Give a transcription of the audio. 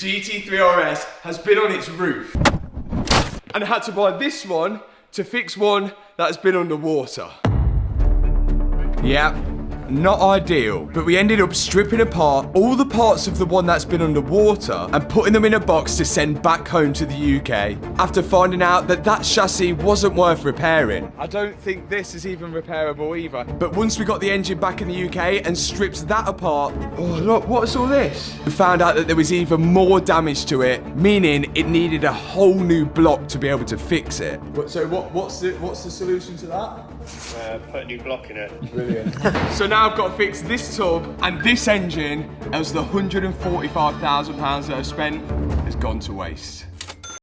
GT3 RS has been on its roof. And I had to buy this one to fix one that's been underwater. Yeah, not ideal, but we ended up stripping apart all the parts of the one that's been underwater and putting them in a box to send back home to the UK after finding out that that chassis wasn't worth repairing. I don't think this is even repairable either. But once we got the engine back in the UK and stripped that apart, oh look, what's all this? We found out that there was even more damage to it, meaning it needed a whole new block to be able to fix it. So what's the solution to that? Put a new block in it. Brilliant. So now I've got to fix this tub and this engine, as the £145,000 that I've spent has gone to waste.